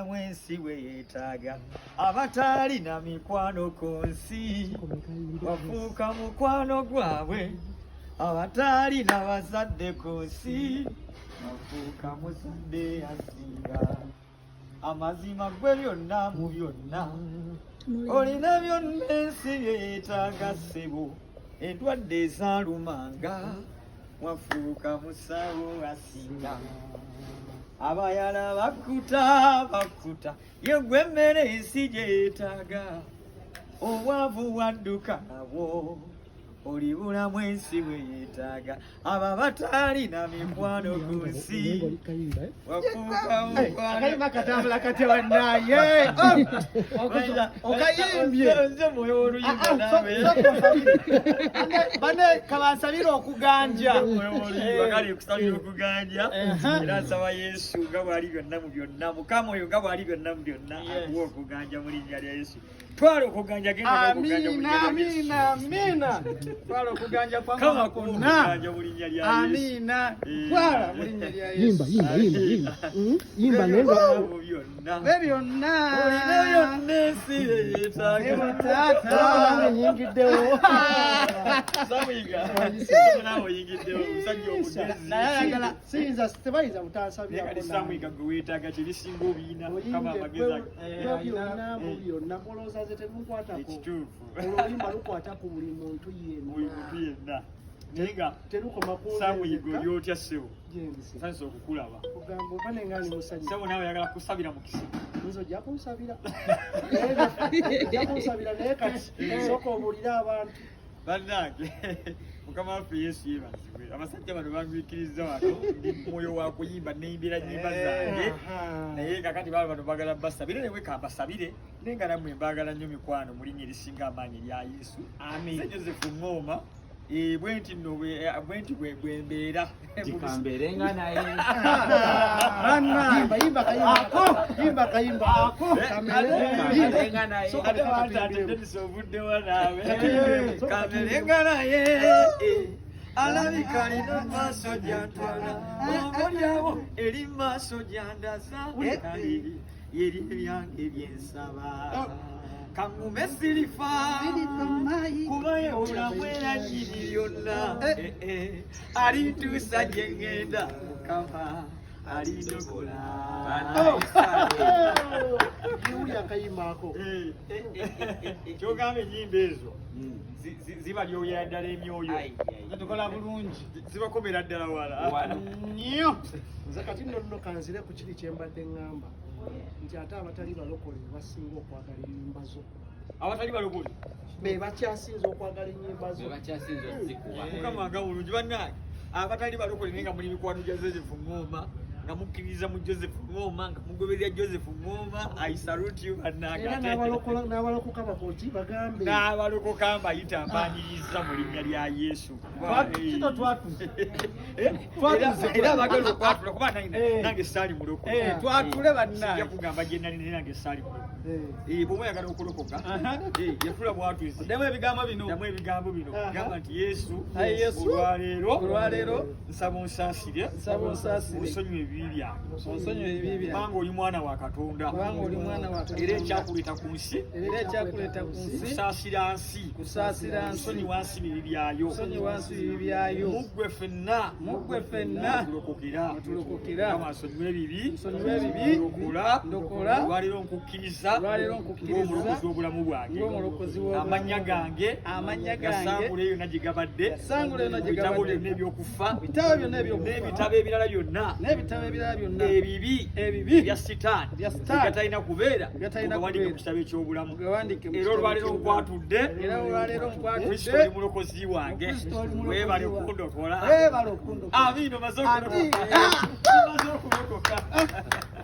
mwensi weetaga abatalina mikwano ku nsi wafuuka mukwano gwabwe abatalina bazadde ku nsi wafuuka muzadde asinga amazima gwe byonna mu byonna olina byonna ensi yeetaaga ssebo endwadde ezaalumanga wafuuka musawo asinga abayala bakuta yegwe emmere ensi gyetaaga obwavu wadduka nabwo olibulamu ensi weyeetaaga aba batalina mikwano ku nsi wafuuka akayimba katambula katya bannaye okayimbye nze mwoyo w'oluyimba nawe bane kabansabira okuganja kali kusabira okuganja era nsaba Yesu nga bw'ali byonna mu byonna Mukama oyo nga bw'ali byonna mu byonna akuwa okuganja mu linnya lya Yesu twala okuganja genda okuganja mu linnya lya Yesu amina twala okuganja kwa kama konna okuganja mu linnya lya Yesu amina twala mu linnya lya Yesu yimba nendo mu byonna byonna olina byonna ensi yeetaaga tata nyingiddewo samuyiga nawe oyingiddewo omusajja omugezi nayagala siyinza tebayinza mutansabira kati samuyiga gwe weetaaga kyebisinga obiina kama amagezi byonna polooza ze temukwatako ekituufu oluyimba lukwata ku buli muntu buli muntu yenna naye nga terukoma samuyiga oli otya ssebo jendise sanisa okukulaba ogamba obane ngani musajja sebo nawe oyagala kusabira mu kisibo nzo ojja kunsabira ojja kunsabira naye kati sooka obulire abantu bannange mukama waffe Yesu yeebazibwe abasajja bano bangwikiriza wano ndi mwoyo wa kuyimba neyimbira nnyimba zange naye kakati baba bano bagala basabire newe kambasabire naye nga nammwe mbaagala nnyo mikwano mu linnya erisinga amaanyi erya Yesu amen Joseph Ngoma bwenti nno bwenti bwe mbeera tikamberenga naye yimba kayimba ako kamberenga naye so ate batatendesa obuddewa naawe kamberenga naye alabika alina maaso gyantwala ombo lyabo eri maaso gyandaza yeri ebyange byensaba kangume sirifa kubaye obulamu era nnyini byonna alintuusa gye ŋŋenda Mukama alindokola iwulya akayimba ako kyogamba ennyimba ezo zibalyoyera ddala emyoyo tukola bulungi zibakomera ddala wala nnyo nze kati nno nno kanzire ku kiri kyembadde ŋŋamba nti ate abatali balokole basinga okwagala ennyimba zo abatali balokole be bakyasinza okwagala ennyimba zo Mukama nga bulungi bannange abatali balokole naye nga muli mikwano gya Joseph Ngoma nga mukkiririza mu Joseph Ngoma nga mugoberera Joseph Ngoma I salute you bannange era n'abalokoka bakoti bagambe n'abalokoka mbayita mbaniriza mu linnya lya Yesu kito era abagala okwatula kuba nange saali mulokole twatule bannange kugamba gye nali naye nange saali mulokole bw'oba oyagala okulokoka yatula bwatuzi ddamu ebigambo bino gamba nti Yesu olwaleero nsaba onsaasire onsonyiwe ebibi byange kubanga oli mwana wa Katonda era ekyakuleeta ku nsi kusaasira nsi nsonyiwa nsi bibi byayo muggwe ffenna tulokokera kama nsonyiwe ebibi ndokola olwaleero nkukkiriza ng'omulokozi w'obulamu bwange amannya gange gasangula eyo yonna gye gabadde ebitabo byonna ebyokufa n'ebitabo ebirala byonna ebibi bya sitaani byatalina kubeera gawandiike mu kitabo eky'obulamu era olwaleero nkwatudde Kristo oli mulokozi wange weebale okundokola amiino maze okulokoka